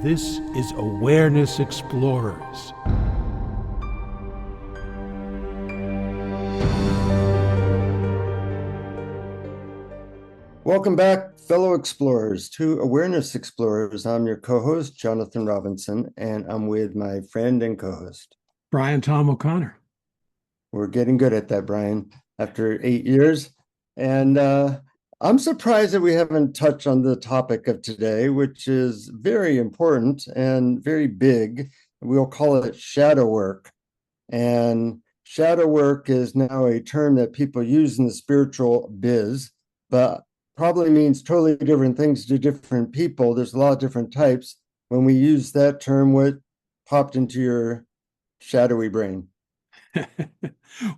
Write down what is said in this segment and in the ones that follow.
This is Awareness Explorers. Welcome back, fellow explorers, to Awareness Explorers. I'm your co-host, Jonathan Robinson, and I'm with my friend and co-host, Brian Tom O'Connor. We're getting good at that, Brian, after 8 years. And I'm surprised that we haven't touched on the topic of today, which is very important and very big. We'll call it shadow work. And shadow work is now a term that people use in the spiritual biz, but probably means totally different things to different people. There's a lot of different types. When we use that term, what popped into your shadowy brain?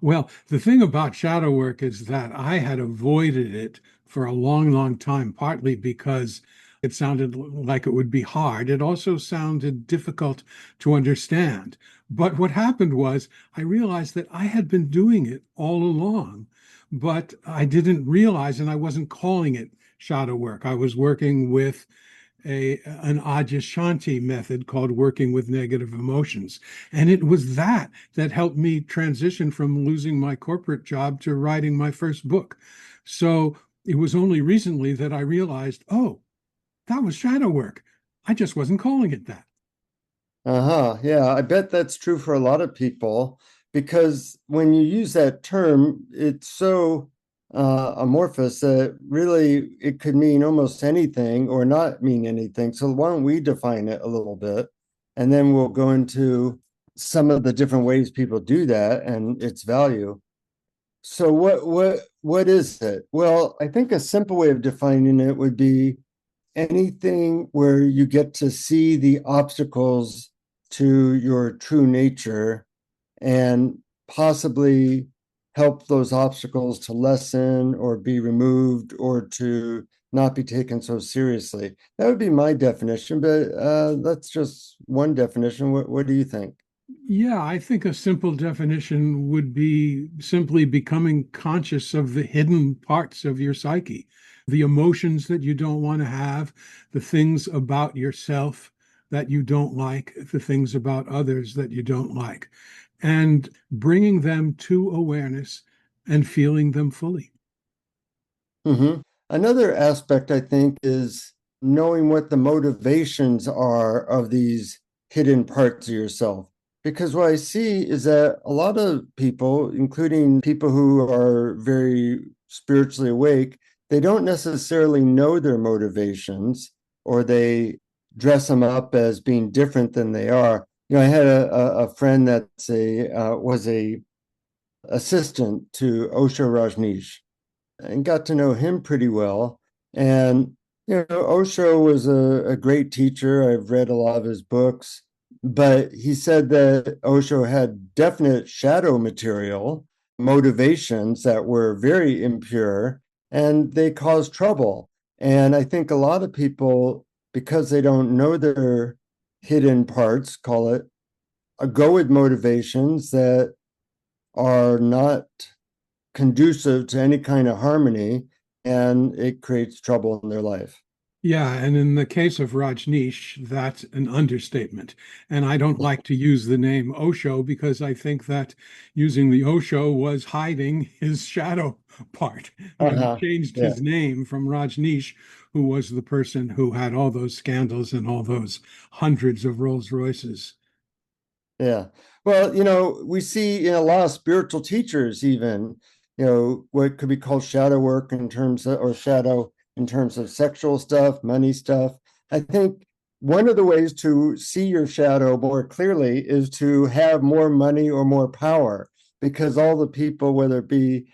Well, the thing about shadow work is that I had avoided it for a long, long time, partly because it sounded like it would be hard. It also sounded difficult to understand. But what happened was I realized that I had been doing it all along, but I didn't realize, and I wasn't calling it shadow work. I was working with an Adyashanti method called working with negative emotions. And it was that helped me transition from losing my corporate job to writing my first book. So it was only recently that I realized, oh, that was shadow work. I just wasn't calling it that. Yeah, I bet that's true for a lot of people, because when you use that term, it's so amorphous that really it could mean almost anything or not mean anything. So why don't we define it a little bit, and then we'll go into some of the different ways people do that and its value. So what is it? Well, I think a simple way of defining it would be anything where you get to see the obstacles to your true nature and possibly help those obstacles to lessen or be removed or to not be taken so seriously. That would be my definition, but that's just one definition. What do you think? Yeah, I think a simple definition would be simply becoming conscious of the hidden parts of your psyche, the emotions that you don't want to have, the things about yourself that you don't like, the things about others that you don't like, and bringing them to awareness and feeling them fully. Mm-hmm. Another aspect, I think, is knowing what the motivations are of these hidden parts of yourself. Because what I see is that a lot of people, including people who are very spiritually awake, they don't necessarily know their motivations, or they dress them up as being different than they are. I had a friend that's was a assistant to Osho Rajneesh, and got to know him pretty well. And Osho was a great teacher. I've read a lot of his books, but he said that Osho had definite shadow material, motivations that were very impure, and they caused trouble. And I think a lot of people, because they don't know their hidden parts, call it, go with motivations that are not conducive to any kind of harmony, and it creates trouble in their life. Yeah, and in the case of Rajneesh, that's an understatement. And I don't like to use the name Osho because I think that using the Osho was hiding his shadow part. He changed Yeah. his name from Rajneesh, who was the person who had all those scandals and all those hundreds of Rolls Royces. Yeah. Well, we see in a lot of spiritual teachers, even, what could be called shadow work in terms of, or shadow in terms of sexual stuff, money stuff. I think one of the ways to see your shadow more clearly is to have more money or more power, because all the people, whether it be,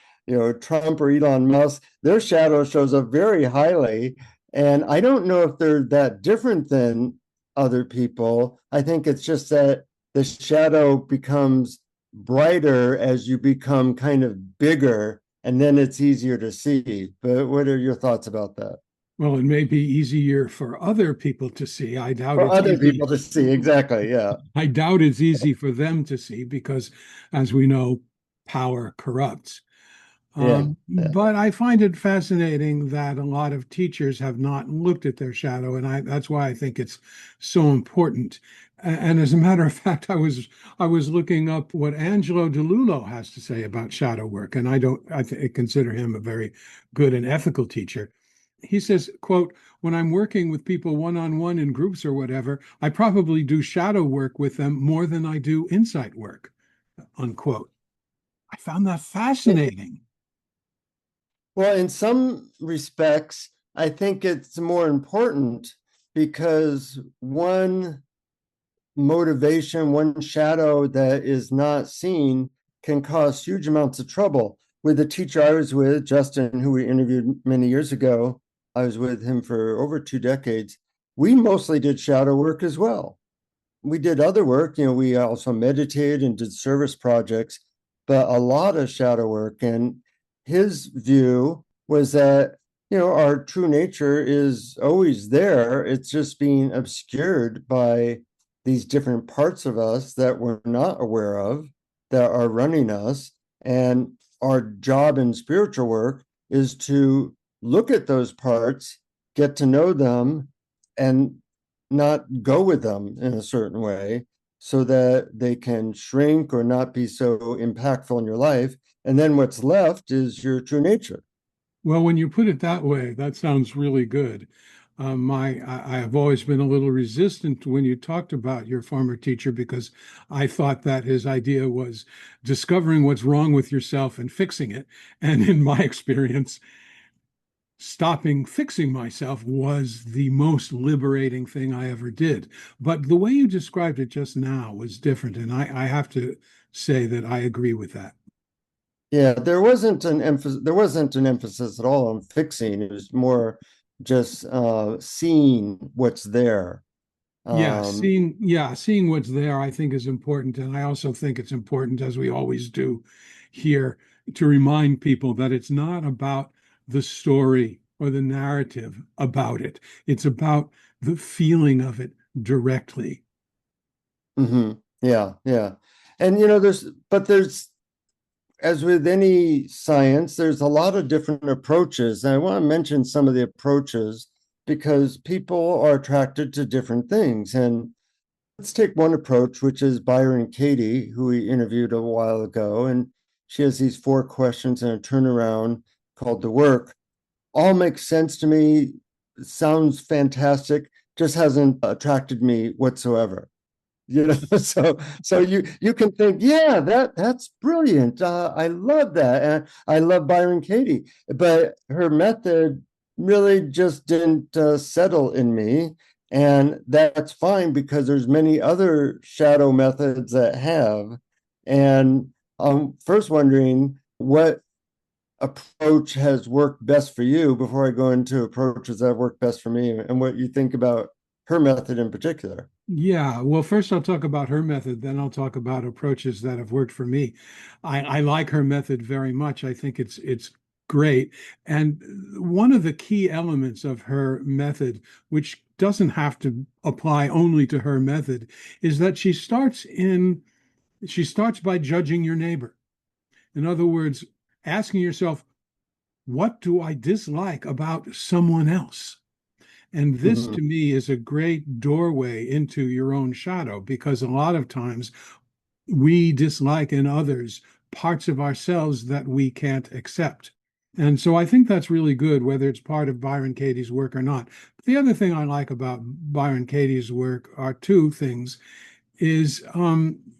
Trump or Elon Musk, their shadow shows up very highly. And I don't know if they're that different than other people. I think it's just that the shadow becomes brighter as you become kind of bigger, and then it's easier to see. But what are your thoughts about that? Well, it may be easier for other people to see. I doubt For it's other easy. people to see, exactly. Yeah. I doubt it's easy for them to see because, as we know, power corrupts. Yeah. Yeah. But I find it fascinating that a lot of teachers have not looked at their shadow, and that's why I think it's so important. And as a matter of fact, I was looking up what Angelo DiLullo has to say about shadow work, and I consider him a very good and ethical teacher. He says, quote, when I'm working with people one-on-one in groups or whatever, I probably do shadow work with them more than I do insight work, unquote. I found that fascinating. Well, in some respects, I think it's more important because one motivation, one shadow that is not seen can cause huge amounts of trouble. With the teacher I was with, Justin, who we interviewed many years ago, I was with him for over 2 decades. We mostly did shadow work as well. We did other work, we also meditated and did service projects, but a lot of shadow work. And his view was that, our true nature is always there. It's just being obscured by these different parts of us that we're not aware of that are running us. And our job in spiritual work is to look at those parts, get to know them, and not go with them in a certain way so that they can shrink or not be so impactful in your life. And then what's left is your true nature. Well, when you put it that way, that sounds really good. I have always been a little resistant when you talked about your former teacher because I thought that his idea was discovering what's wrong with yourself and fixing it. And in my experience, stopping fixing myself was the most liberating thing I ever did. But the way you described it just now was different. And I have to say that I agree with that. Yeah, there wasn't an emphasis at all on fixing. It was more just seeing what's there. Um, Seeing what's there, I think is important. And I also think it's important, as we always do here, to remind people that it's not about the story or the narrative about it. It's about the feeling of it directly. yeah, yeah. And there's as with any science, there's a lot of different approaches. And I want to mention some of the approaches because people are attracted to different things. And let's take one approach, which is Byron Katie, who we interviewed a while ago. And she has these 4 questions and a turnaround called The Work. All makes sense to me, sounds fantastic, just hasn't attracted me whatsoever. So you can think, yeah, that's brilliant. I love that, and I love Byron Katie, but her method really just didn't settle in me, and that's fine because there's many other shadow methods that have. And I'm first wondering what approach has worked best for you before I go into approaches that have worked best for me, and what you think about her method in particular. Yeah, well, first I'll talk about her method, then I'll talk about approaches that have worked for me. I like her method very much. I think it's great. And one of the key elements of her method, which doesn't have to apply only to her method, is that she starts by judging your neighbor. In other words, asking yourself, what do I dislike about someone else? And this Mhm. to me is a great doorway into your own shadow because a lot of times we dislike in others parts of ourselves that we can't accept. And so I think that's really good, whether it's part of Byron Katie's work or not. But the other thing I like about Byron Katie's work are two things is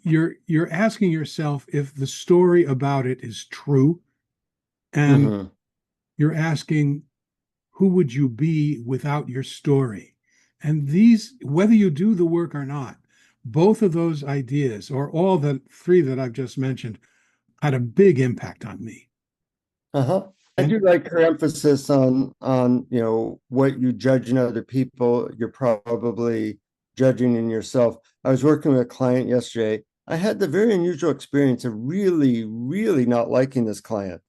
you're asking yourself if the story about it is true, and Mhm. you're asking who would you be without your story? And these, whether you do the work or not, both of those ideas, or all the three that I've just mentioned, had a big impact on me. Uh-huh. I And do like her emphasis on what you judge in other people, you're probably judging in yourself. I was working with a client yesterday. I had the very unusual experience of really, really not liking this client,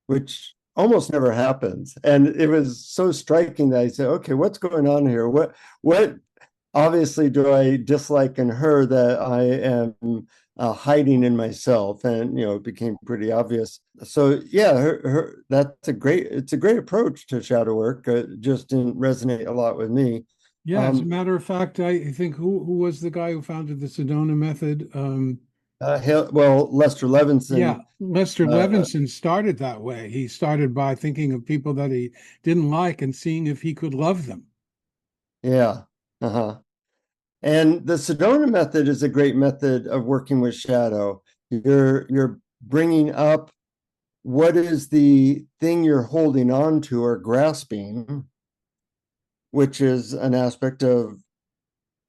which almost never happens. And it was so striking that I said, okay, what's going on here? What obviously do I dislike in her that I am hiding in myself, and it became pretty obvious. So yeah, it's a great approach to shadow work. Just didn't resonate a lot with me. Yeah, as a Um, matter of fact, I think who was the guy who founded the Sedona method? well, Lester Yeah, Levinson, Lester uh, Levinson started that way. He started by thinking of people that he didn't like and seeing if he could love them. yeah, uh-huh. And the Sedona method is a great method of working with shadow. You're bringing up what is the thing you're holding on to or grasping, which is an aspect of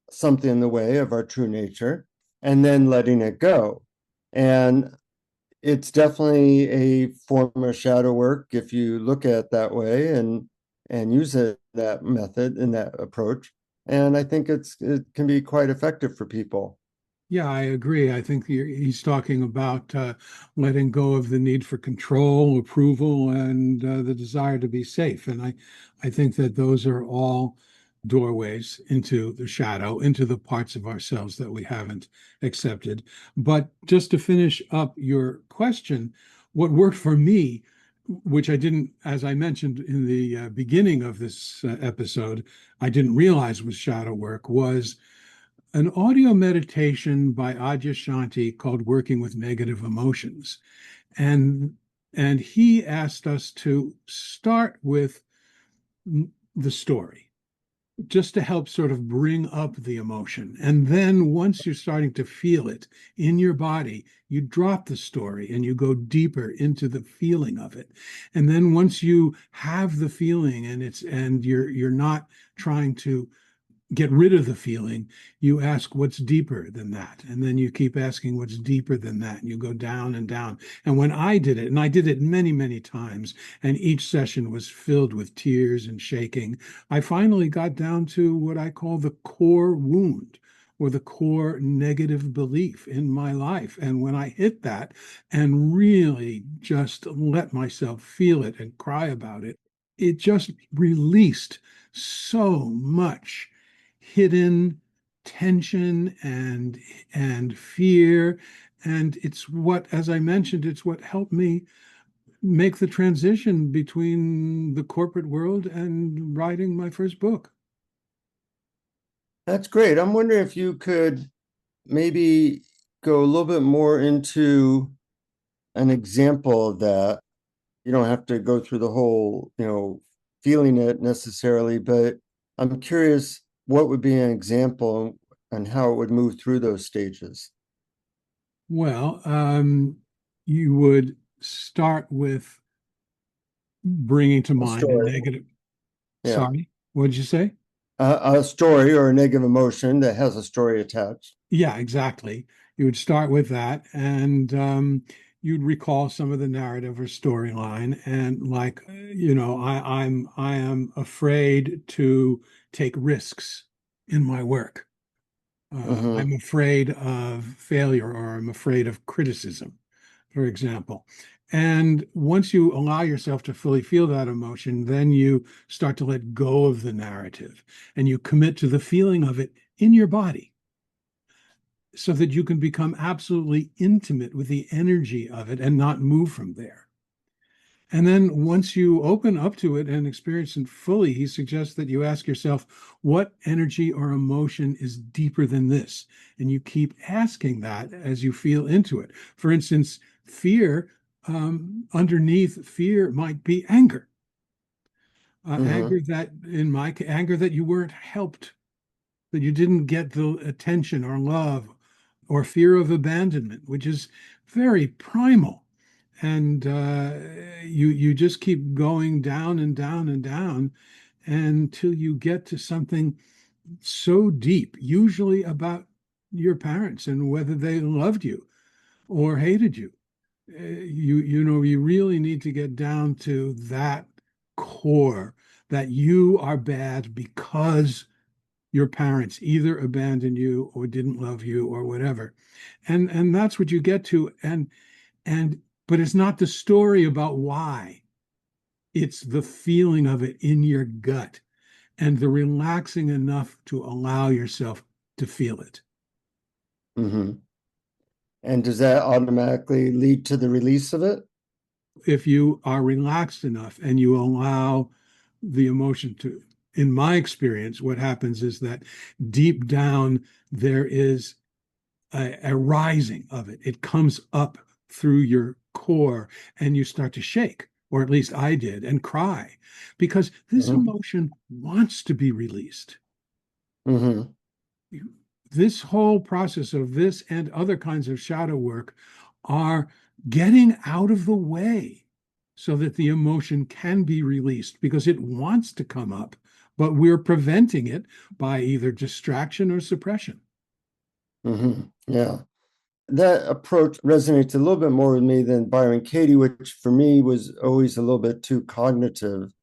something in the way of our true nature, and then letting it go. And it's definitely a form of shadow work if you look at it that way and use it that method and that approach. And I think it can be quite effective for people. Yeah, I agree. I think he's talking about letting go of the need for control, approval, and the desire to be safe. And I think that those are all doorways into the shadow, into the parts of ourselves that we haven't accepted. But just to finish up your question, what worked for me, which I didn't, as I mentioned in the beginning of this episode, I didn't realize was shadow work, was an audio meditation by Adyashanti called Working with Negative Emotions. And and he asked us to start with the story just to help sort of bring up the emotion. And then once you're starting to feel it in your body, you drop the story and you go deeper into the feeling of it. And then once you have the feeling and you're not trying to get rid of the feeling, you ask what's deeper than that. And then you keep asking what's deeper than that. And you go down and down. And when I did it, and I did it many, many times, and each session was filled with tears and shaking, I finally got down to what I call the core wound or the core negative belief in my life. And when I hit that and really just let myself feel it and cry about it, it just released so much hidden tension and fear. And it's what, as I mentioned, it's what helped me make the transition between the corporate world and writing my first book. That's great. I'm wondering if you could maybe go a little bit more into an example of that. You don't have to go through the whole, feeling it necessarily, but I'm curious what would be an example and how it would move through those stages. Well, you would start with bringing to A mind a story. negative. Yeah. Sorry, what did you say? A story or a negative emotion that has a story attached. Yeah, exactly. You would start with that, and you'd recall some of the narrative or storyline, and like, I am afraid to take risks in my work. Mm-hmm. I'm afraid of failure, or I'm afraid of criticism, for example. And once you allow yourself to fully feel that emotion, then you start to let go of the narrative, and you commit to the feeling of it in your body so that you can become absolutely intimate with the energy of it and not move from there. And then once you open up to it and experience it fully, he suggests that you ask yourself, what energy or emotion is deeper than this? And you keep asking that as you feel into it. For instance, fear, underneath fear might be anger. Mm-hmm. Anger that you weren't helped, that you didn't get the attention or love, or fear of abandonment, which is very primal. And you just keep going down and down and down until you get to something so deep, usually about your parents and whether they loved you or hated you. You really need to get down to that core, that you are bad because your parents either abandoned you or didn't love you or whatever. And that's what you get to. And but it's not the story about why. It's the feeling of it in your gut. and the relaxing enough to allow yourself to feel it. Mm-hmm. And does that automatically lead to the release of it? If you are relaxed enough and you allow the emotion to, in my experience, what happens is that deep down there is a rising of it. It comes up through your core and you start to shake, or at least I did, and cry because this Mm-hmm. emotion wants to be released. Mm-hmm. This whole process of this and other kinds of shadow work are getting out of the way so that the emotion can be released because it wants to come up, but we're preventing it by either distraction or suppression. Mm-hmm. Yeah. That approach resonates a little bit more with me than Byron Katie, which for me was always a little bit too cognitive.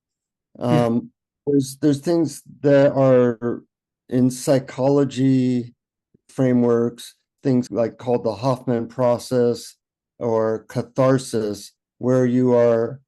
Yeah. There's things that are in psychology frameworks, things like called the Hoffman process or catharsis, where you are,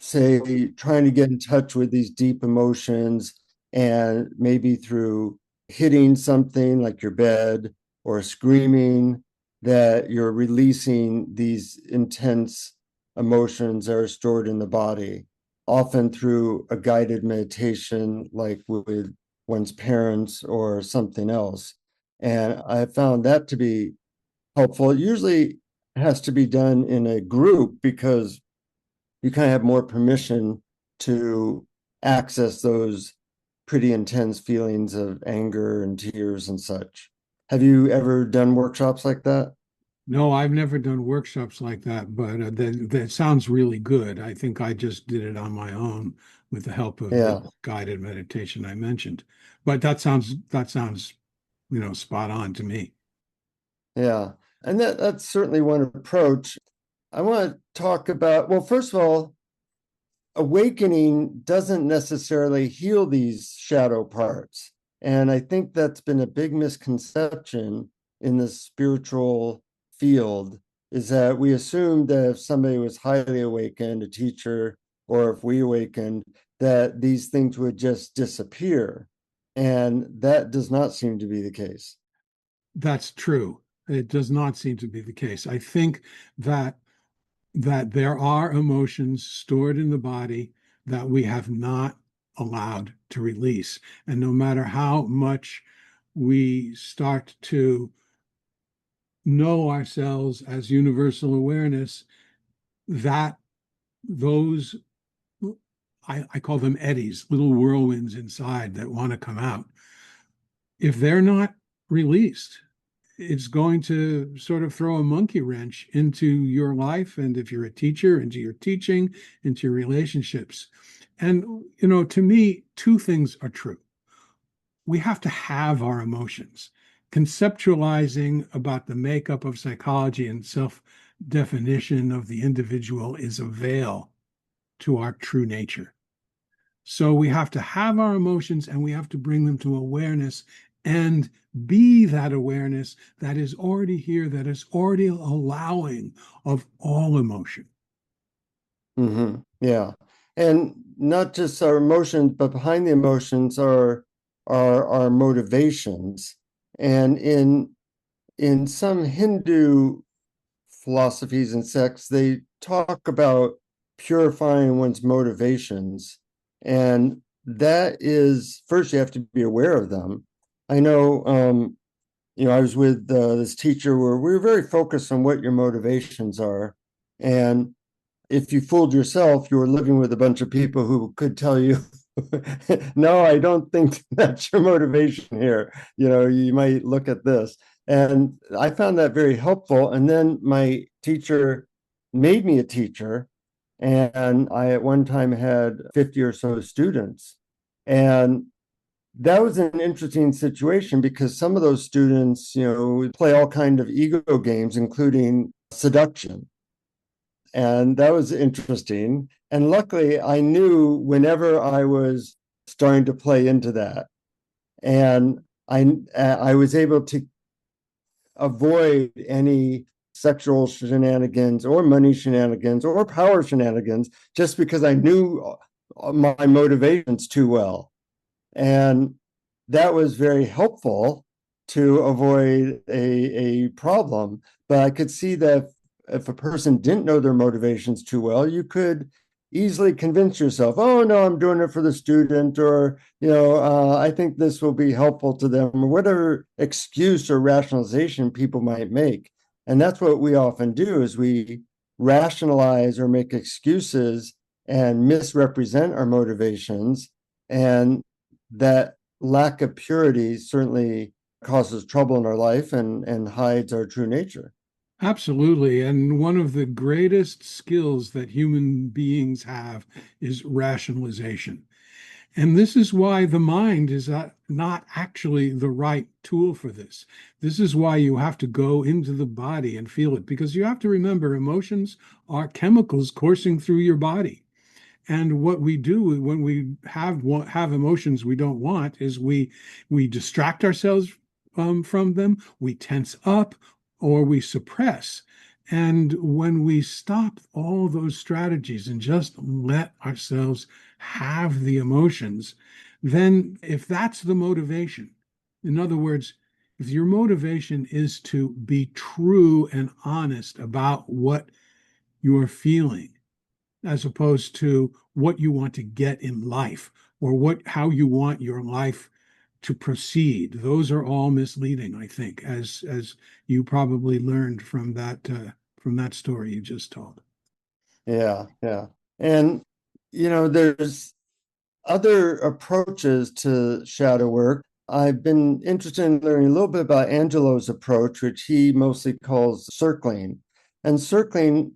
say, trying to get in touch with these deep emotions, and maybe through hitting something like your bed or screaming, that you're releasing these intense emotions that are stored in the body, often through a guided meditation, like with one's parents or something else. And I found that to be helpful. It usually has to be done in a group because you kind of have more permission to access those pretty intense feelings of anger and tears and such. Have you ever done workshops like that? No, I've never done workshops like that, but that sounds really good. I think I just did it on my own with the help of the Yeah, guided meditation I mentioned. But that sounds, spot on to me. yeah. And that's certainly one approach. I want to talk about, well, first of all, awakening doesn't necessarily heal these shadow parts. And I think that's been a big misconception in the spiritual field, is that we assume that if somebody was highly awakened, a teacher, or if we awakened, that these things would just disappear. And that does not seem to be the case. That's true. It does not seem to be the case. I think that there are emotions stored in the body that we have not allowed to release. And no matter how much we start to know ourselves as universal awareness, that those, I call them eddies, little whirlwinds inside that want to come out. If they're not released, it's going to sort of throw a monkey wrench into your life. And if you're a teacher, into your teaching, into your relationships. And, to me, two things are true. We have to have our emotions. Conceptualizing about the makeup of psychology and self definition of the individual is a veil to our true nature. So we have to have our emotions and we have to bring them to awareness and be that awareness that is already here, that is already allowing of all emotion. Mm-hmm. Yeah. And not just our emotions, but behind the emotions are our motivations. And in some Hindu philosophies and sects, they talk about purifying one's motivations. And that is, first, you have to be aware of them. I know, I was with this teacher where we were very focused on what your motivations are. And if you fooled yourself, you were living with a bunch of people who could tell you, no, I don't think that's your motivation here. You might look at this. And I found that very helpful. And then my teacher made me a teacher. And I at one time had 50 or so students. And that was an interesting situation because some of those students, play all kind of ego games, including seduction. And that was interesting. And luckily, I knew whenever I was starting to play into that, and I was able to avoid any sexual shenanigans or money shenanigans or power shenanigans just because I knew my motivations too well. And that was very helpful to avoid a problem. But I could see that if a person didn't know their motivations too well, you could easily convince yourself, oh, no, I'm doing it for the student, or, I think this will be helpful to them, or whatever excuse or rationalization people might make. And that's what we often do is we rationalize or make excuses and misrepresent our motivations. And that lack of purity certainly causes trouble in our life and hides our true nature. Absolutely. And one of the greatest skills that human beings have is rationalization. And this is why the mind is not actually the right tool for this. This is why you have to go into the body and feel it, because you have to remember emotions are chemicals coursing through your body. And what we do when we have emotions we don't want is we distract ourselves from them, we tense up, or we suppress. And when we stop all those strategies and just let ourselves have the emotions, then if that's the motivation, in other words, if your motivation is to be true and honest about what you're feeling, as opposed to what you want to get in life or how you want your life to proceed. Those are all misleading, I think, as you probably learned from that story you just told. Yeah, yeah. And, there's other approaches to shadow work. I've been interested in learning a little bit about Angelo's approach, which he mostly calls circling. And circling,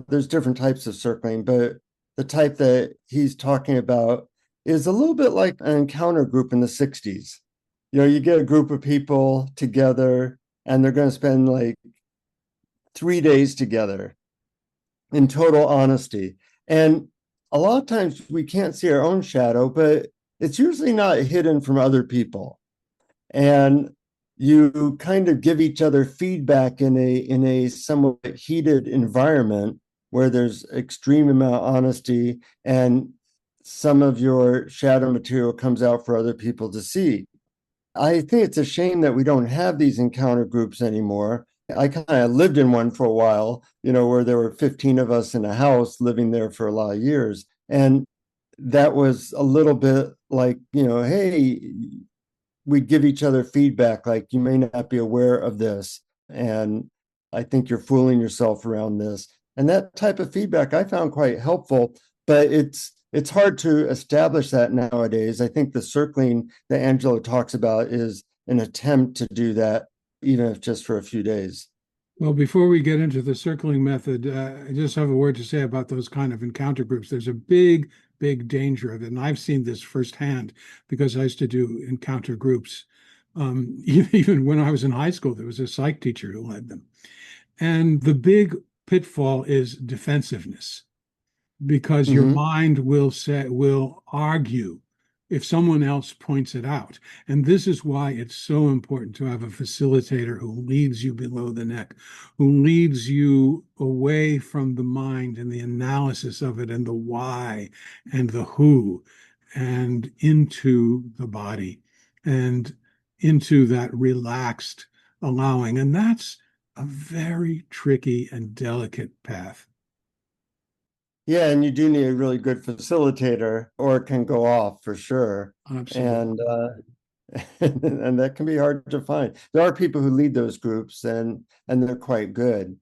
there's different types of circling, but the type that he's talking about is a little bit like an encounter group in the 60s. You get a group of people together and they're going to spend like 3 days together in total honesty. And a lot of times we can't see our own shadow, but it's usually not hidden from other people. And you kind of give each other feedback in a somewhat heated environment where there's extreme amount of honesty, and some of your shadow material comes out for other people to see. I think it's a shame that we don't have these encounter groups anymore. I kind of lived in one for a while, where there were 15 of us in a house living there for a lot of years. And that was a little bit like, hey, we give each other feedback, like you may not be aware of this. And I think you're fooling yourself around this. And that type of feedback I found quite helpful, but it's hard to establish that nowadays. I think the circling that Angelo talks about is an attempt to do that, even if just for a few days. Well, before we get into the circling method, I just have a word to say about those kind of encounter groups. There's a big danger of it. And I've seen this firsthand because I used to do encounter groups. Even when I was in high school, there was a psych teacher who led them. And the big pitfall is defensiveness, because your Mm-hmm. mind will argue if someone else points it out. And this is why it's so important to have a facilitator who leads you below the neck, who leads you away from the mind and the analysis of it and the why and the who, and into the body and into that relaxed allowing. And that's a very tricky and delicate path. Yeah, and you do need a really good facilitator, or it can go off for sure. Absolutely. And and that can be hard to find. There are people who lead those groups, and they're quite good.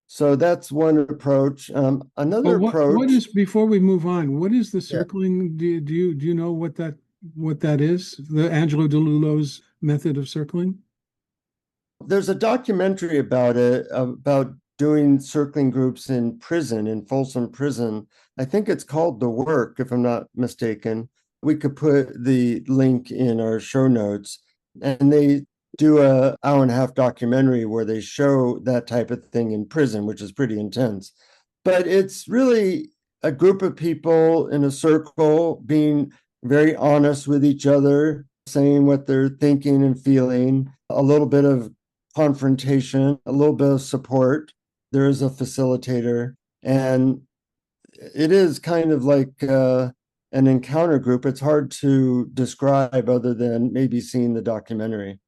So that's one approach. But Another what approach, is, before we move on, what is the yeah, circling? Do you know what that is? The Angelo DiLullo's method of circling? there's a documentary about it, about doing circling groups in prison, in Folsom Prison. I think it's called The Work, if I'm not mistaken. We could put the link in our show notes. And they do a hour and a half documentary where they show that type of thing in prison, which is pretty intense. But it's really a group of people in a circle being very honest with each other, saying what they're thinking and feeling, a little bit of confrontation, a little bit of support. There is a facilitator, and it is kind of like an encounter group, it's hard to describe other than maybe seeing the documentary.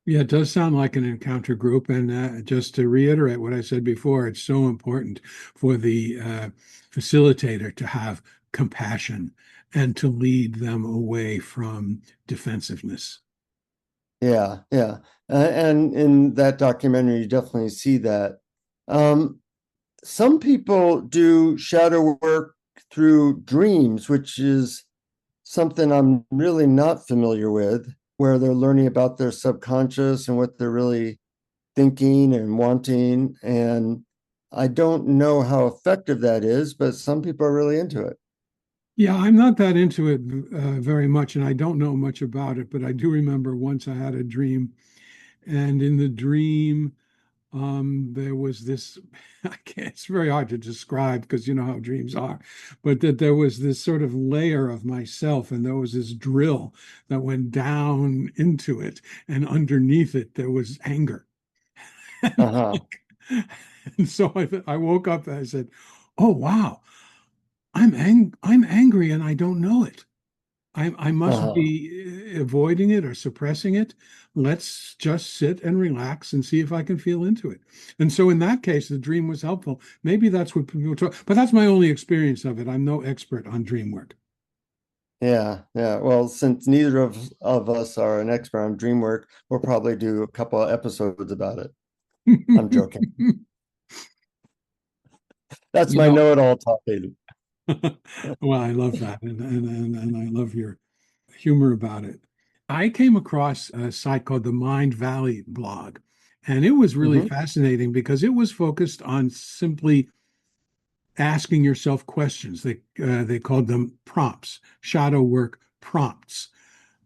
Yeah, it does sound like an encounter group. And just to reiterate what I said before, it's so important for the facilitator to have compassion and to lead them away from defensiveness. Yeah, yeah. And in that documentary, you definitely see that. Um, some people do shadow work through dreams, which is something I'm really not familiar with, where they're learning about their subconscious and what they're really thinking and wanting. And I don't know how effective that is, but some people are really into it. Yeah, I'm not that into it very much, and I don't know much about it, but I do remember once I had a dream, and in the dream, there was this, I can't, it's very hard to describe because you know how dreams are, but that there was this sort of layer of myself, and there was this drill that went down into it, and underneath it, there was anger. Uh-huh. And so I woke up and I said, "Oh, wow, I'm angry and I don't know it. I must Uh-huh. be avoiding it or suppressing it. Let's just sit and relax and see if I can feel into it." And so in that case, the dream was helpful. Maybe that's what people talk, but that's my only experience of it. I'm no expert on dream work. Yeah, yeah. Well, since neither of us are an expert on dream work, we'll probably do a couple of episodes about it. I'm joking. That's You my know, know-it-all talking. well, I love that, and I love your humor about it. I came across a site called the Mindvalley Blog, and it was really Hmm. fascinating because it was focused on simply asking yourself questions. They called them prompts, shadow work prompts.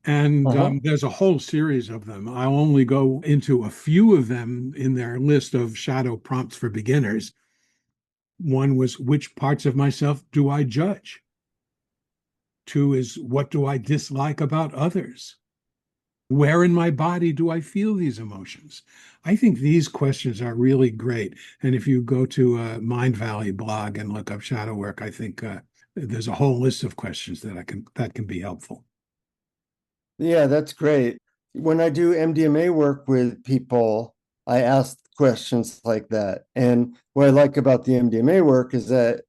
And Uh-huh. there's a whole series of them. I'll only go into a few of them in their list of shadow prompts for beginners. One was, which parts of myself do I judge? Two is, what do I dislike about others? Where in my body do I feel these emotions? I think these questions are really great. And if you go to a Mindvalley blog and look up shadow work, I think there's a whole list of questions that can be helpful. Yeah, that's great. When I do MDMA work with people, I ask questions like that. And what I like about the MDMA work is that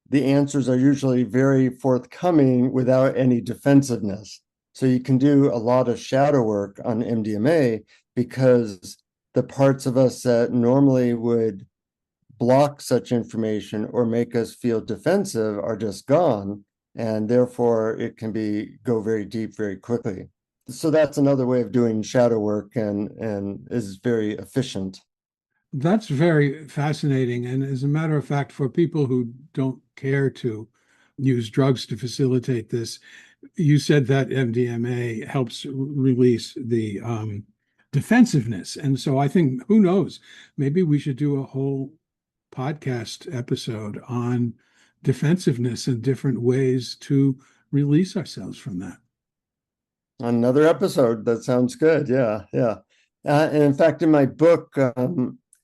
the answers are usually very forthcoming without any defensiveness. So you can do a lot of shadow work on MDMA because the parts of us that normally would block such information or make us feel defensive are just gone. And therefore it can be go very deep very quickly. So that's another way of doing shadow work and is very efficient. That's very fascinating. And as a matter of fact, for people who don't care to use drugs to facilitate this, you said that MDMA helps release the defensiveness. And so I think, who knows, maybe we should do a whole podcast episode on defensiveness and different ways to release ourselves from that. Another episode. That sounds good. Yeah, yeah. And in fact, in my book,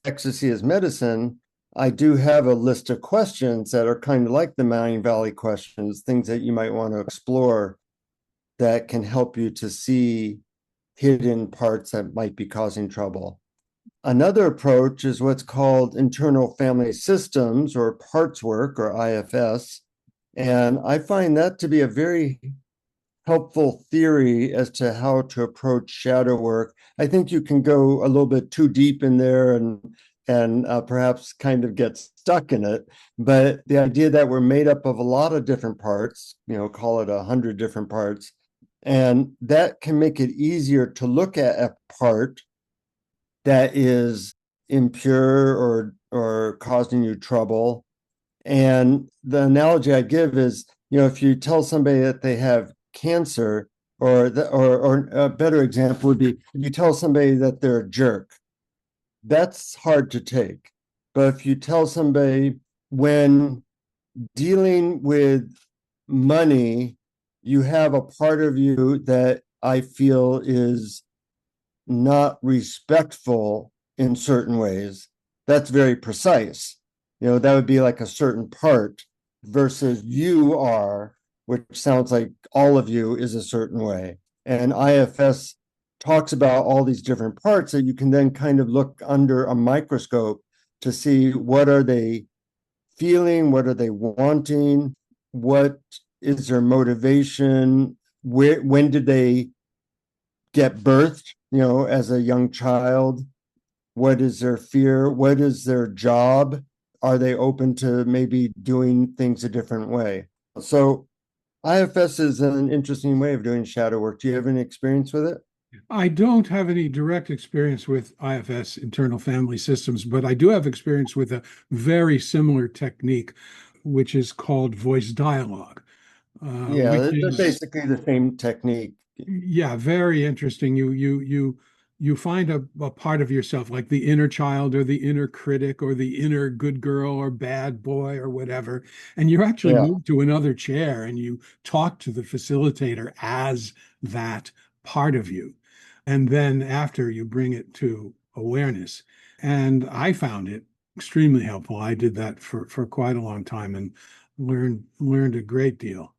Ecstasy as Medicine, I do have a list of questions that are kind of like the Mindvalley questions, things that you might want to explore that can help you to see hidden parts that might be causing trouble. Another approach is what's called internal family systems or parts work or IFS. And I find that to be a very helpful theory as to how to approach shadow work. I think you can go a little bit too deep in there and perhaps kind of get stuck in it. But the idea that we're made up of a lot of different parts, call it 100 different parts, and that can make it easier to look at a part that is impure or causing you trouble. And the analogy I give is, if you tell somebody that they have cancer, or a better example would be if you tell somebody that they're a jerk, that's hard to take. But if you tell somebody when dealing with money, you have a part of you that I feel is not respectful in certain ways, that's very precise. That would be like a certain part versus you are which sounds like all of you is a certain way. And IFS talks about all these different parts that you can then kind of look under a microscope to see what are they feeling, what are they wanting, what is their motivation, when did they get birthed, as a young child, what is their fear, what is their job, are they open to maybe doing things a different way. So IFS is an interesting way of doing shadow work. Do you have any experience with it? I don't have any direct experience with IFS, internal family systems, but I do have experience with a very similar technique, which is called voice dialogue, which Yeah, they're is, basically the same technique. yeah, very interesting. You find a part of yourself, like the inner child or the inner critic or the inner good girl or bad boy or whatever, and you actually Yeah. move to another chair and you talk to the facilitator as that part of you. And then after you bring it to awareness. And I found it extremely helpful. I did that for quite a long time and learned a great deal.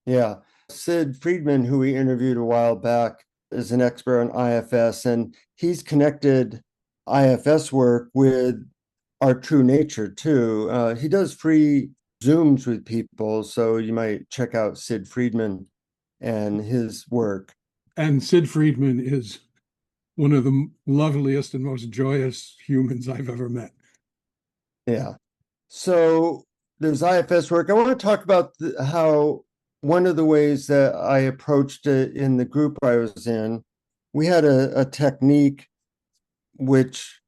Yeah. Sid Friedman, who we interviewed a while back, is an expert on IFS, and he's connected IFS work with our true nature too. He does free Zooms with people, so you might check out Sid Friedman and his work. And Sid Friedman is one of the loveliest and most joyous humans I've ever met. Yeah. So there's IFS work. I want to talk about how one of the ways that I approached it in the group I was in, we had a technique which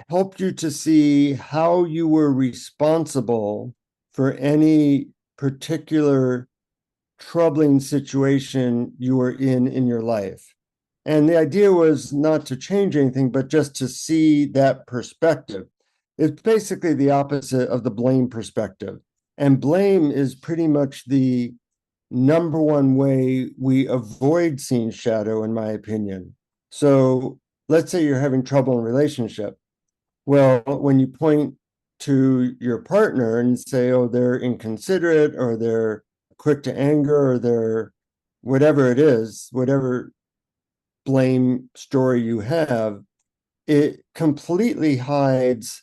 helped you to see how you were responsible for any particular troubling situation you were in your life. And the idea was not to change anything, but just to see that perspective. It's basically the opposite of the blame perspective. And blame is pretty much the number one way we avoid seeing shadow, in my opinion. So let's say you're having trouble in a relationship. Well, when you point to your partner and say, oh, they're inconsiderate or they're quick to anger or they're whatever it is, whatever blame story you have, it completely hides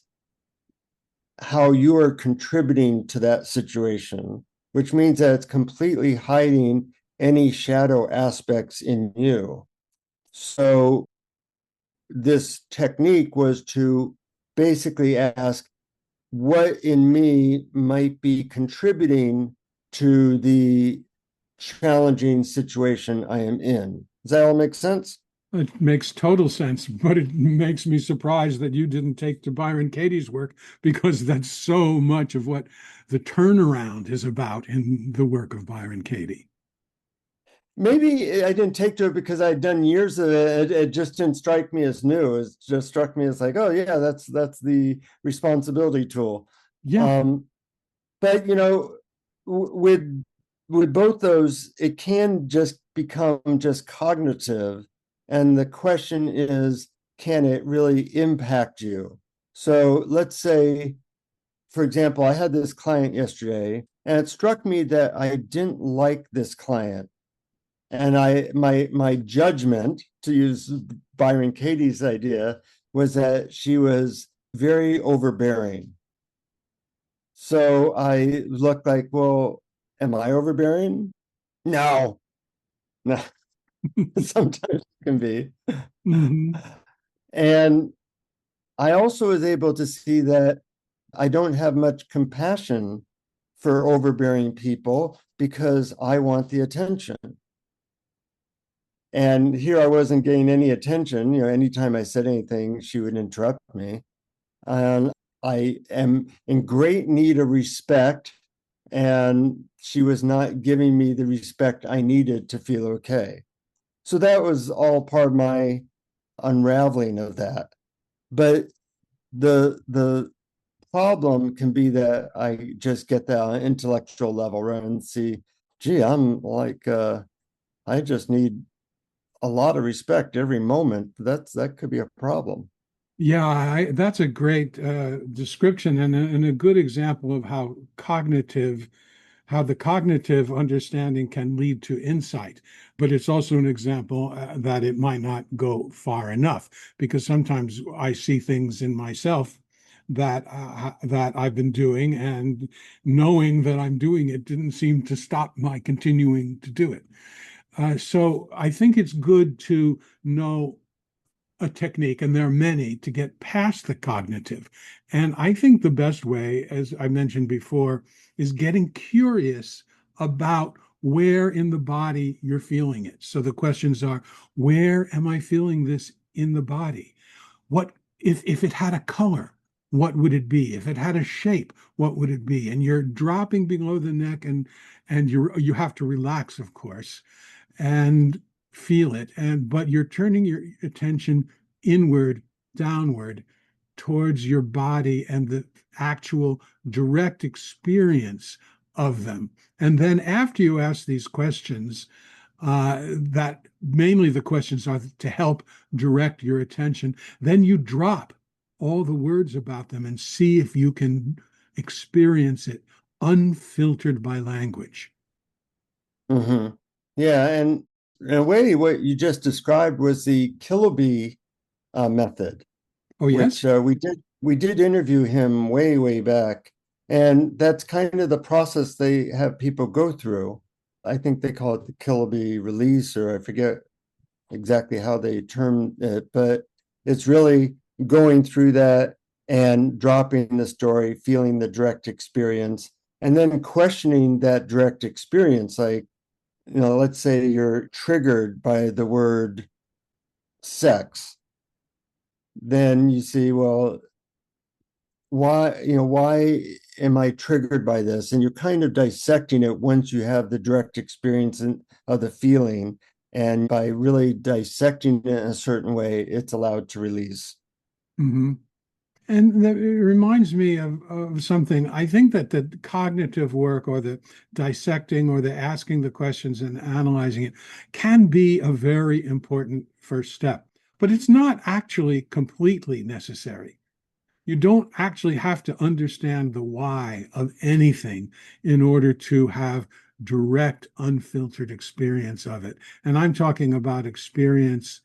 how you are contributing to that situation, which means that it's completely hiding any shadow aspects in you. So this technique was to basically ask what in me might be contributing to the challenging situation I am in. Does that all make sense? It makes total sense, but it makes me surprised that you didn't take to Byron Katie's work because that's so much of what the turnaround is about in the work of Byron Katie. Maybe I didn't take to it because I'd done years of it. It just didn't strike me as new. It just struck me as like, oh yeah, that's the responsibility tool. Yeah, Um, but with both those, it can just become just cognitive, and the question is, can it really impact you? So let's say, for example, I had this client yesterday, and it struck me that I didn't like this client, and my judgment, to use Byron Katie's idea, was that she was very overbearing. So I looked like, well, am I overbearing? No, no. Sometimes it can be. hmm, And I also was able to see that I don't have much compassion for overbearing people because I want the attention. And here I wasn't getting any attention. Anytime I said anything, she would interrupt me. And I am in great need of respect, and she was not giving me the respect I needed to feel okay. So that was all part of my unraveling of that. But the problem can be that I just get that on an intellectual level, right, and see, gee, I'm like I just need a lot of respect every moment. That could be a problem. yeah, that's a great description and a good example of how cognitive how the cognitive understanding can lead to insight, but it's also an example that it might not go far enough, because sometimes I see things in myself that I've been doing, and knowing that I'm doing it didn't seem to stop my continuing to do it. So I think it's good to know a technique, and there are many, to get past the cognitive. And I think the best way, as I mentioned before, is getting curious about where in the body you're feeling it. So the questions are, where am I feeling this in the body? What if it had a color? What would it be? If it had a shape, what would it be? And you're dropping below the neck, and you have to relax, of course, and feel it. But you're turning your attention inward, downward, towards your body and the actual direct experience of them. And then after you ask these questions, that mainly the questions are to help direct your attention, then you drop all the words about them and see if you can experience it unfiltered by language. Mm-hmm. Yeah, and in a way, what you just described was the Kiloby method, Oh, which yes? we did interview him way back, and that's kind of the process they have people go through. I think they call it the Kiloby release, or I forget exactly how they termed it, but it's really going through that and dropping the story, feeling the direct experience, and then questioning that direct experience. Like, let's say you're triggered by the word sex, then you see, well, why am I triggered by this? And you're kind of dissecting it once you have the direct experience of the feeling. And by really dissecting it in a certain way, it's allowed to release. Mm-hmm. And that, it reminds me of something. I think that the cognitive work, or the dissecting, or the asking the questions and analyzing it, can be a very important first step, but it's not actually completely necessary. You don't actually have to understand the why of anything in order to have direct, unfiltered experience of it. And I'm talking about experience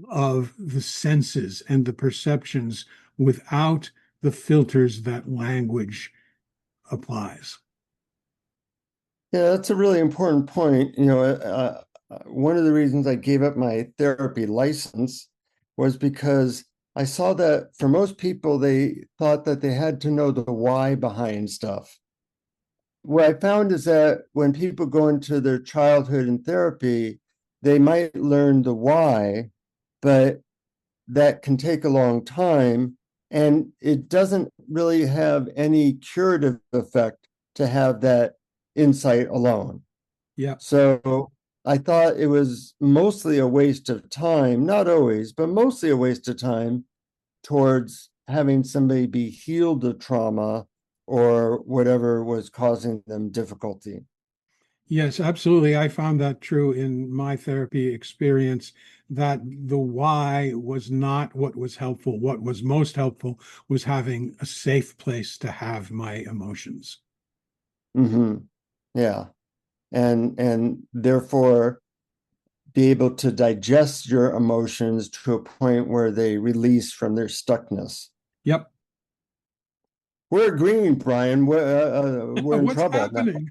of the senses and the perceptions without the filters that language applies. Yeah, that's a really important point. One of the reasons I gave up my therapy license was because I saw that for most people, they thought that they had to know the why behind stuff. What I found is that when people go into their childhood in therapy, they might learn the why, but that can take a long time. And it doesn't really have any curative effect to have that insight alone. Yeah. So I thought it was mostly a waste of time, not always, but mostly a waste of time towards having somebody be healed of trauma or whatever was causing them difficulty. Yes, absolutely. I found that true in my therapy experience, that the why was not what was helpful. What was most helpful was having a safe place to have my emotions. Hmm. Yeah. And therefore be able to digest your emotions to a point where they release from their stuckness. Yep. We're agreeing, Brian. We're in What's trouble now. happening?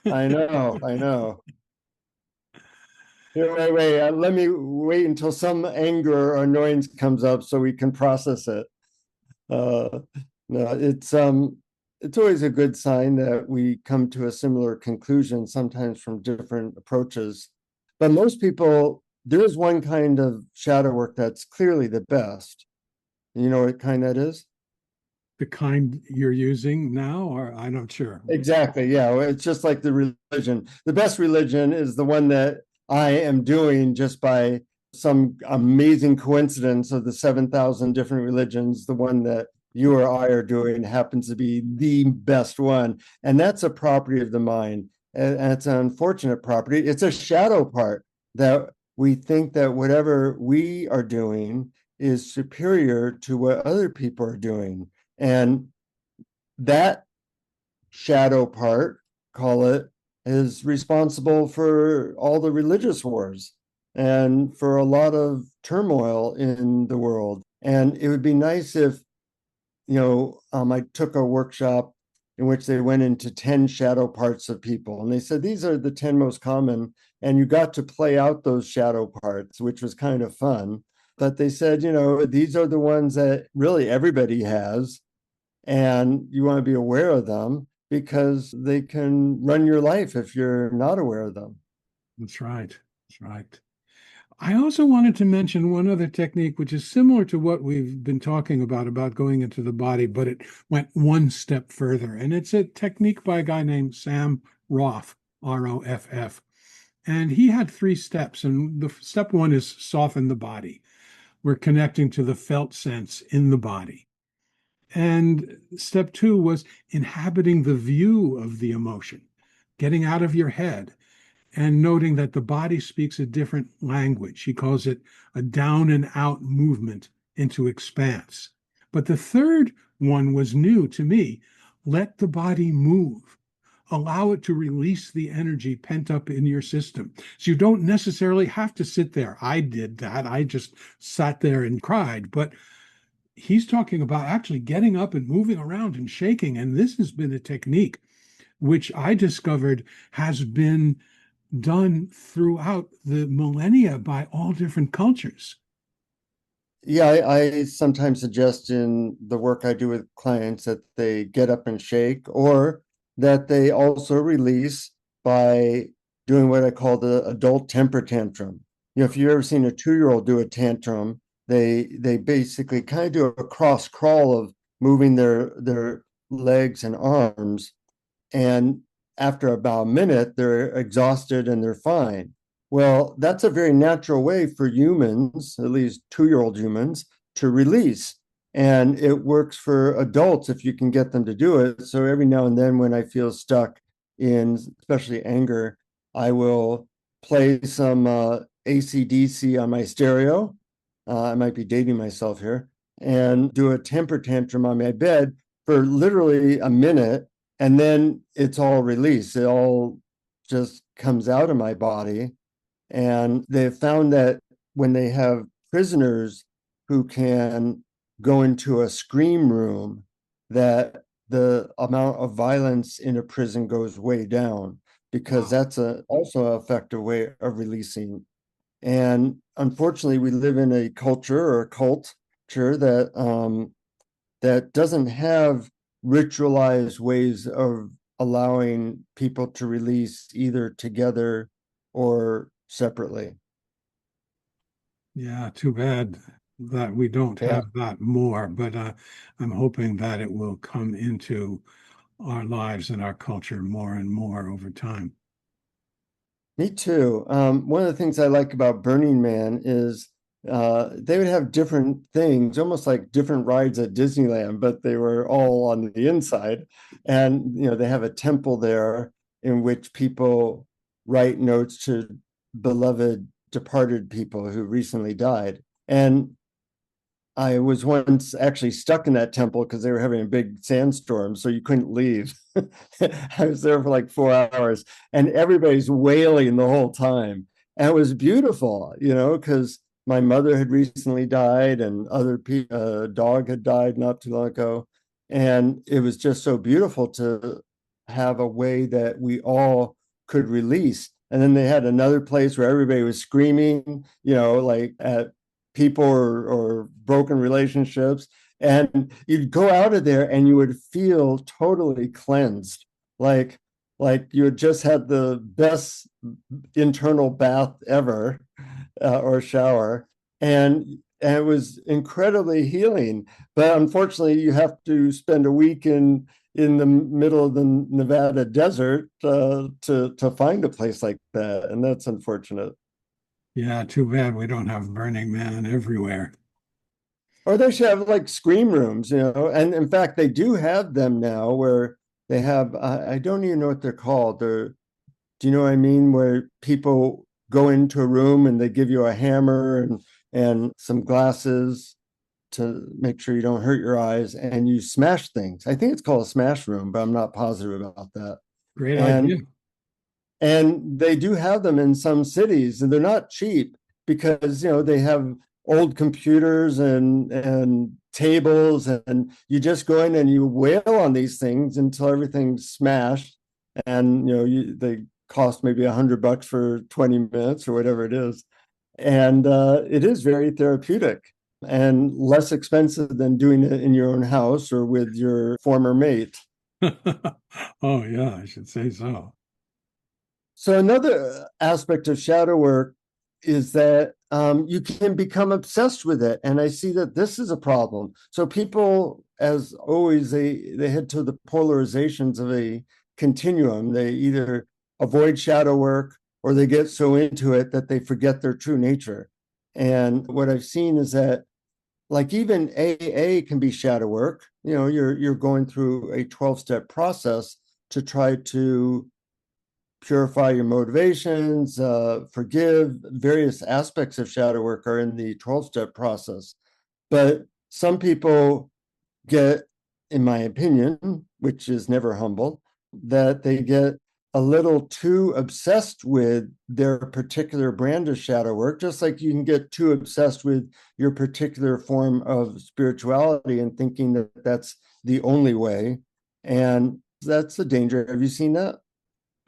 I know, I know. Here, wait. Let me wait until some anger or annoyance comes up so we can process it. Uh, no, it's always a good sign that we come to a similar conclusion, sometimes from different approaches. But most people, there is one kind of shadow work that's clearly the best. You know what kind that is? The kind you're using now, or I'm not sure. Exactly. Yeah. It's just like the religion. The best religion is the one that I am doing just by some amazing coincidence of the 7,000 different religions. The one that you or I are doing happens to be the best one. And that's a property of the mind. And it's an unfortunate property. It's a shadow part that we think that whatever we are doing is superior to what other people are doing. And that shadow part call it, is responsible for all the religious wars and for a lot of turmoil in the world. And it would be nice if, I took a workshop in which they went into 10 shadow parts of people. And they said, these are the 10 most common. And you got to play out those shadow parts, which was kind of fun. But they said, these are the ones that really everybody has. And you want to be aware of them because they can run your life if you're not aware of them. That's right. That's right. I also wanted to mention one other technique, which is similar to what we've been talking about going into the body, but it went one step further. And it's a technique by a guy named Sam Roth, Roff. And he had three steps. And the step one is soften the body. We're connecting to the felt sense in the body. And step two was inhabiting the view of the emotion, getting out of your head and noting that the body speaks a different language. He calls it a down and out movement into expanse. But the third one was new to me. Let the body move. Allow it to release the energy pent up in your system. So you don't necessarily have to sit there. I did that. I just sat there and cried. But he's talking about actually getting up and moving around and shaking. And this has been a technique which I discovered has been done throughout the millennia by all different cultures. Yeah, I sometimes suggest in the work I do with clients that they get up and shake, or that they also release by doing what I call the adult temper tantrum. If you've ever seen a 2-year-old do a tantrum, they basically kind of do a cross crawl of moving their legs and arms, and after about a minute, they're exhausted and they're fine. Well, that's a very natural way for humans, at least 2-year-old humans, to release. And it works for adults if you can get them to do it. So every now and then, when I feel stuck in especially anger, I will play some AC/DC on my stereo. I might be dating myself here, and do a temper tantrum on my bed for literally a minute, and then it's all released. It all just comes out of my body. And they've found that when they have prisoners who can go into a scream room, that the amount of violence in a prison goes way down, because Wow. that's also an effective way of releasing. And unfortunately, we live in a culture or a culture that doesn't have ritualized ways of allowing people to release either together or separately. Yeah, too bad that we don't Yeah, have that more, but I'm hoping that it will come into our lives and our culture more and more over time. me too. One of the things I like about Burning Man is they would have different things, almost like different rides at Disneyland, but they were all on the inside. And they have a temple there in which people write notes to beloved departed people who recently died. And I was once actually stuck in that temple because they were having a big sandstorm, so you couldn't leave. I was there for like 4 hours, and everybody's wailing the whole time. And it was beautiful, because my mother had recently died, and other people, a dog had died not too long ago. And it was just so beautiful to have a way that we all could release. And then they had another place where everybody was screaming, like at people or broken relationships. And you'd go out of there and you would feel totally cleansed, like you had just had the best internal bath ever, or shower. And it was incredibly healing. But unfortunately, you have to spend a week in the middle of the Nevada desert to find a place like that, and that's unfortunate. Yeah, too bad we don't have Burning Man everywhere. Or they should have like scream rooms, and in fact, they do have them now where they have, I don't even know what they're called. Do you know what I mean? Where people go into a room and they give you a hammer and some glasses to make sure you don't hurt your eyes, and you smash things. I think it's called a smash room, but I'm not positive about that. Great idea. And they do have them in some cities, and they're not cheap because they have old computers and tables, and you just go in and you wail on these things until everything's smashed, and they cost maybe $100 for 20 minutes or whatever it is, and it is very therapeutic and less expensive than doing it in your own house or with your former mate. Oh, yeah, I should say so. So another aspect of shadow work is that you can become obsessed with it, and I see that this is a problem. So people, as always, they head to the polarizations of a continuum. They either avoid shadow work or they get so into it that they forget their true nature. And what I've seen is that, like, even AA can be shadow work. You're going through a 12-step process to try to purify your motivations, forgive. Various aspects of shadow work are in the 12-step process. But some people get, in my opinion, which is never humble, that they get a little too obsessed with their particular brand of shadow work, just like you can get too obsessed with your particular form of spirituality and thinking that that's the only way. And that's a danger. Have you seen that?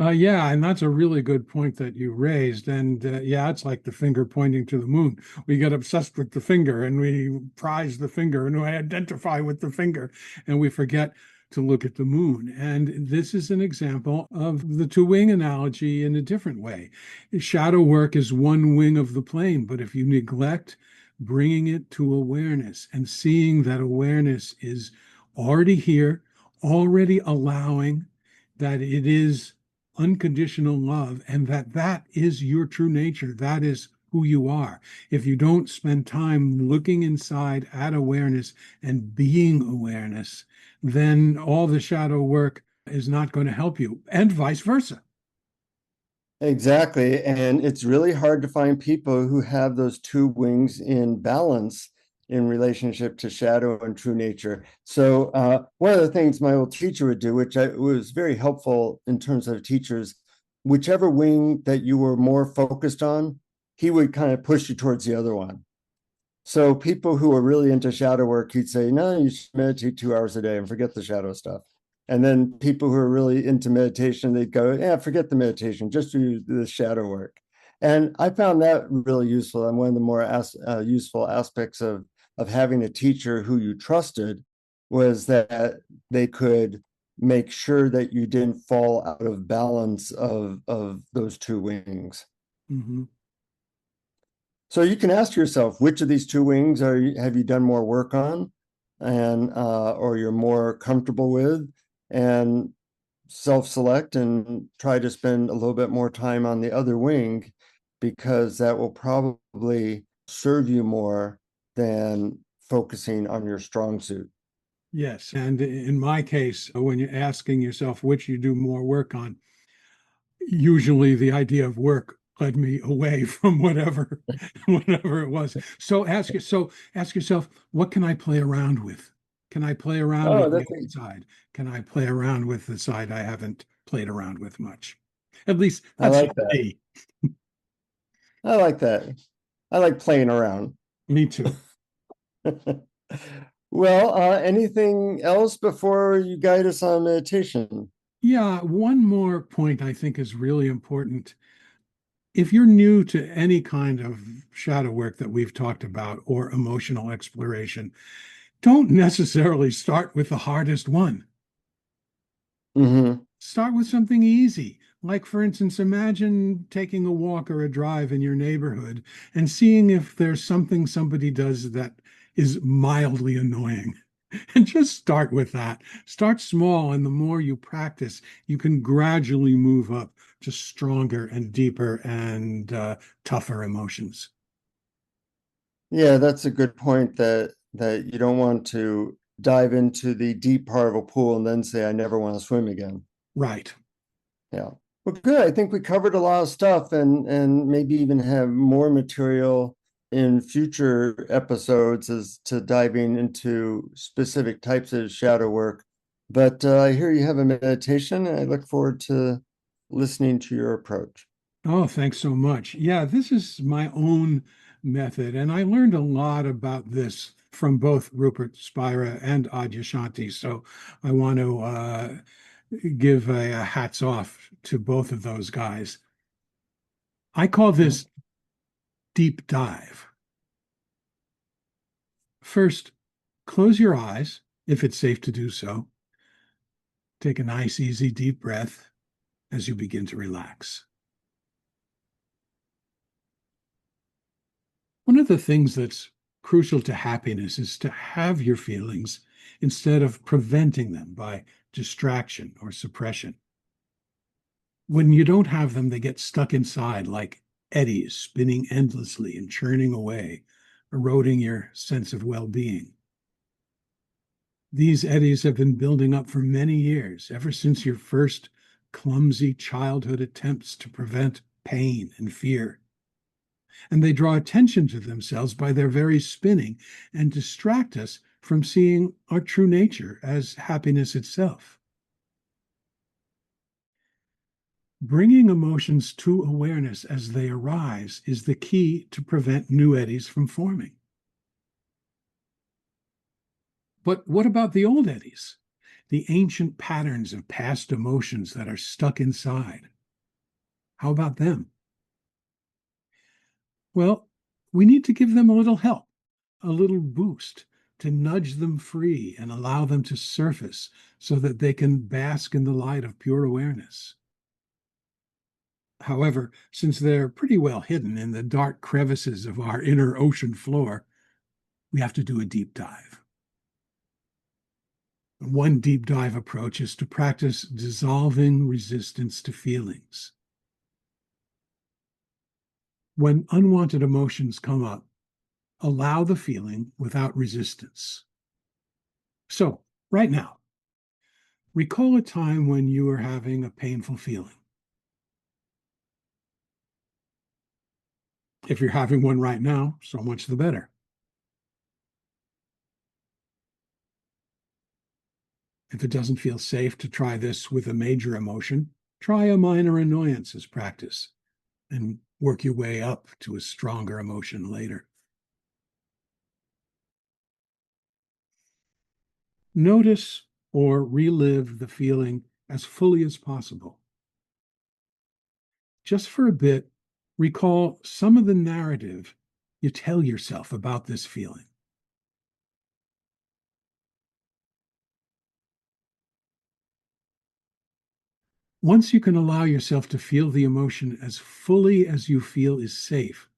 Yeah, and that's a really good point that you raised. And yeah, it's like the finger pointing to the moon. We get obsessed with the finger and we prize the finger and we identify with the finger and we forget to look at the moon. And this is an example of the two-wing analogy in a different way. Shadow work is one wing of the plane, but if you neglect bringing it to awareness and seeing that awareness is already here, already allowing that it is unconditional love and that is your true nature, that is who you are. If you don't spend time looking inside at awareness and being awareness, then all the shadow work is not going to help you, and vice versa. Exactly. And it's really hard to find people who have those two wings in balance in relationship to shadow and true nature. So one of the things my old teacher would do, which was very helpful in terms of teachers, whichever wing that you were more focused on, he would kind of push you towards the other one. So people who are really into shadow work, he'd say, no, you should meditate 2 hours a day and forget the shadow stuff. And then people who are really into meditation, they'd go, yeah, forget the meditation, just do the shadow work. And I found that really useful. And one of the more useful aspects of having a teacher who you trusted was that they could make sure that you didn't fall out of balance of those two wings. Mhm. So you can ask yourself, which of these two wings have you done more work on, and or you're more comfortable with, and self-select and try to spend a little bit more time on the other wing, because that will probably serve you more than focusing on your strong suit. Yes, and in my case, when you're asking yourself which you do more work on, usually the idea of work led me away from whatever it was. So ask yourself, what can I play around with? Can I play around Oh, with the that's other side? Can I play around with the side I haven't played around with much? At least I that's like that. me. I like that. I like playing around. Me too. Well, anything else before you guide us on meditation? Yeah, one more point I think is really important. If you're new to any kind of shadow work that we've talked about or emotional exploration, don't necessarily start with the hardest one. Hmm. Start with something easy. Like, for instance, imagine taking a walk or a drive in your neighborhood and seeing if there's something somebody does that is mildly annoying. And just start with that. Start small, and the more you practice, you can gradually move up to stronger and deeper and tougher emotions. Yeah, that's a good point, that you don't want to dive into the deep part of a pool and then say, I never want to swim again. Right. Yeah. Well, good. I think we covered a lot of stuff, and maybe even have more material in future episodes as to diving into specific types of shadow work. But I hear you have a meditation, and I look forward to listening to your approach. Oh, thanks so much. Yeah, this is my own method, and I learned a lot about this from both Rupert Spira and Adyashanti. So I want to give a hats off to both of those guys. I call this deep dive. First, close your eyes if it's safe to do so. Take a nice, easy, deep breath as you begin to relax. One of the things that's crucial to happiness is to have your feelings instead of preventing them by distraction or suppression. When you don't have them, they get stuck inside like eddies, spinning endlessly and churning away, eroding your sense of well being. These eddies have been building up for many years, ever since your first clumsy childhood attempts to prevent pain and fear. And they draw attention to themselves by their very spinning and distract us from seeing our true nature as happiness itself. Bringing emotions to awareness as they arise is the key to prevent new eddies from forming. But what about the old eddies? The ancient patterns of past emotions that are stuck inside? How about them? Well, we need to give them a little help, a little boost to nudge them free and allow them to surface so that they can bask in the light of pure awareness. However, since they're pretty well hidden in the dark crevices of our inner ocean floor, we have to do a deep dive. One deep dive approach is to practice dissolving resistance to feelings. When unwanted emotions come up, allow the feeling without resistance. So, right now, recall a time when you were having a painful feeling. If you're having one right now, so much the better. If it doesn't feel safe to try this with a major emotion, try a minor annoyance as practice and work your way up to a stronger emotion later. Notice or relive the feeling as fully as possible. Just for a bit, recall some of the narrative you tell yourself about this feeling. Once you can allow yourself to feel the emotion as fully as you feel is safe,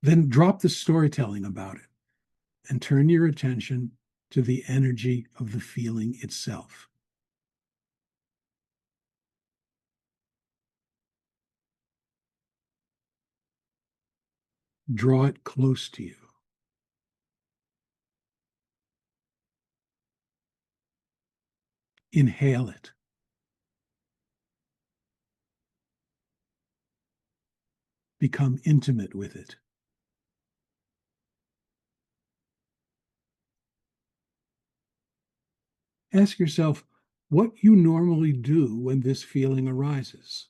then drop the storytelling about it and turn your attention to the energy of the feeling itself. Draw it close to you. Inhale it. Become intimate with it. Ask yourself what you normally do when this feeling arises.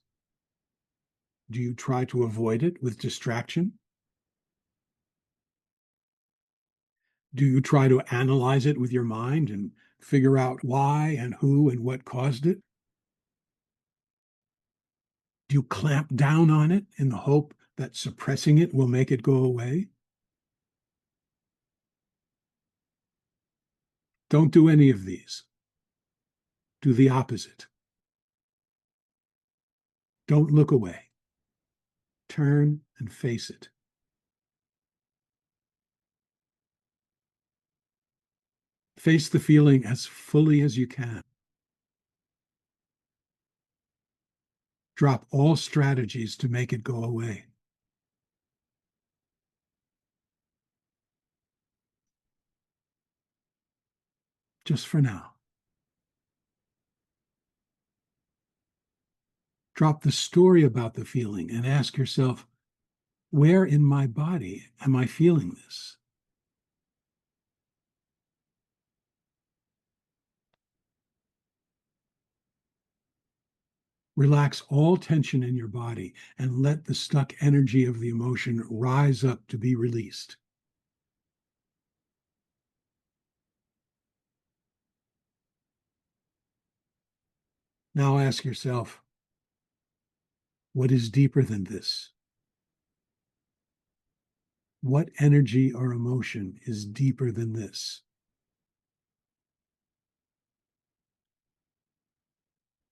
Do you try to avoid it with distraction? Do you try to analyze it with your mind and figure out why and who and what caused it? Do you clamp down on it in the hope that suppressing it will make it go away? Don't do any of these. Do the opposite. Don't look away. Turn and face it. Face the feeling as fully as you can. Drop all strategies to make it go away. Just for now. Drop the story about the feeling and ask yourself, where in my body am I feeling this? Relax all tension in your body and let the stuck energy of the emotion rise up to be released. Now ask yourself, what is deeper than this? What energy or emotion is deeper than this?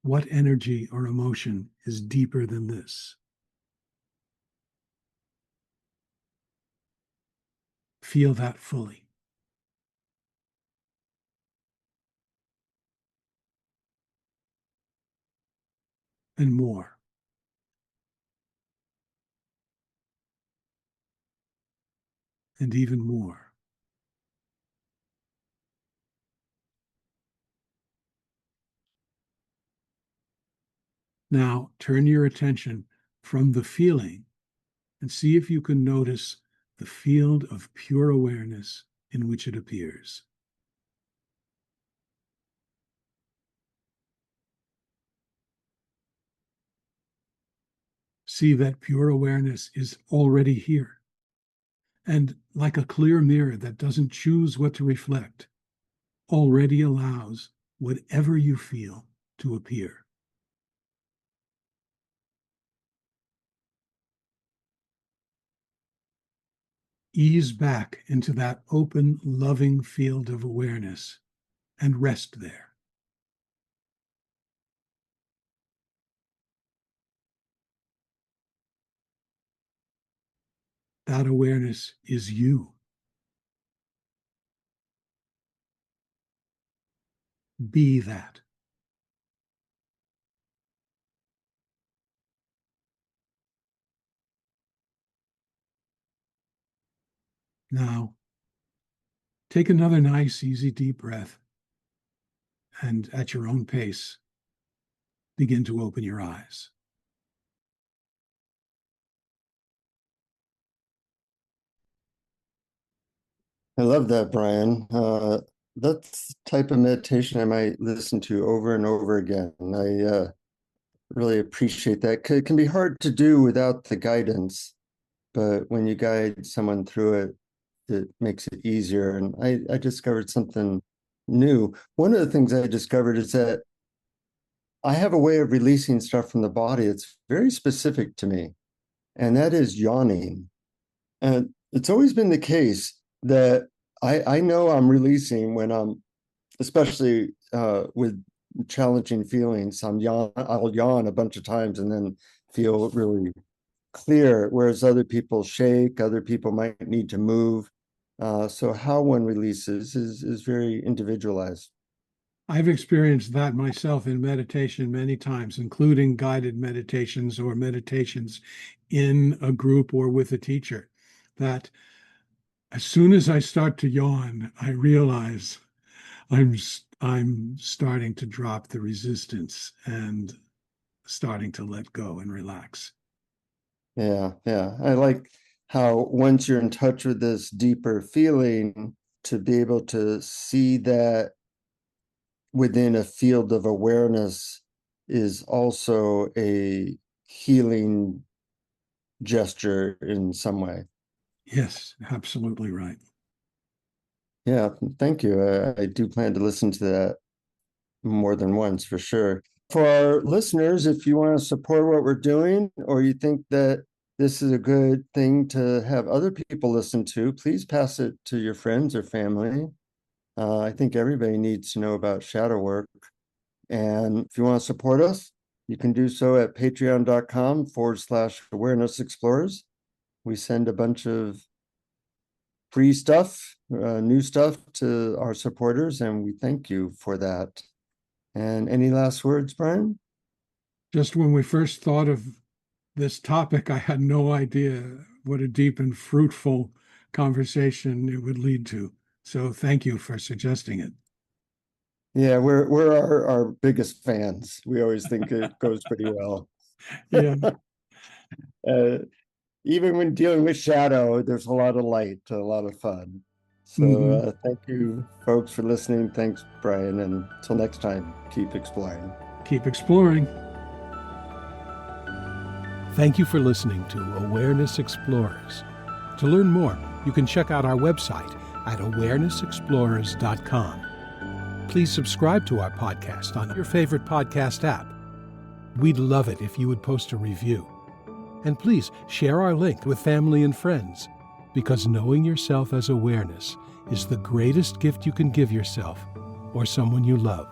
What energy or emotion is deeper than this? Feel that fully. And more. And even more. Now turn your attention from the feeling and see if you can notice the field of pure awareness in which it appears. See that pure awareness is already here. And like a clear mirror that doesn't choose what to reflect, already allows whatever you feel to appear. Ease back into that open, loving field of awareness and rest there. That awareness is you. Be that. Now, take another nice, easy, deep breath, and at your own pace, begin to open your eyes. I love that, Brian. That's the type of meditation I might listen to over and over again. I really appreciate that. It can be hard to do without the guidance, but when you guide someone through it, it makes it easier. And I discovered something new. One of the things I discovered is that I have a way of releasing stuff from the body. It's very specific to me, and that is yawning. And it's always been the case that I know I'm releasing when I'm, especially with challenging feelings, I'll yawn a bunch of times and then feel really clear, whereas other people shake, other people might need to move. So how one releases is very individualized. I've experienced that myself in meditation many times, including guided meditations or meditations in a group or with a teacher, that as soon as I start to yawn, I realize I'm I'm starting to drop the resistance and starting to let go and relax. Yeah, yeah. I like how once you're in touch with this deeper feeling, to be able to see that within a field of awareness is also a healing gesture in some way. Yes, absolutely right. Yeah, thank you. I do plan to listen to that more than once for sure. For our listeners, if you want to support what we're doing, or you think that this is a good thing to have other people listen to, please pass it to your friends or family. I think everybody needs to know about shadow work. And if you want to support us, you can do so at patreon.com/awareness explorers. We send a bunch of free stuff, new stuff to our supporters, and we thank you for that. And any last words, Brian? Just when we first thought of this topic, I had no idea what a deep and fruitful conversation it would lead to. So thank you for suggesting it. Yeah, we're our biggest fans. We always think it goes pretty well. Yeah. uh, Even when dealing with shadow, there's a lot of light, a lot of fun. So Mhm. thank you, folks, for listening. Thanks, Brian. And until next time, keep exploring. Keep exploring. Thank you for listening to Awareness Explorers. To learn more, you can check out our website at awarenessexplorers.com. Please subscribe to our podcast on your favorite podcast app. We'd love it if you would post a review. And please share our link with family and friends, because knowing yourself as awareness is the greatest gift you can give yourself or someone you love.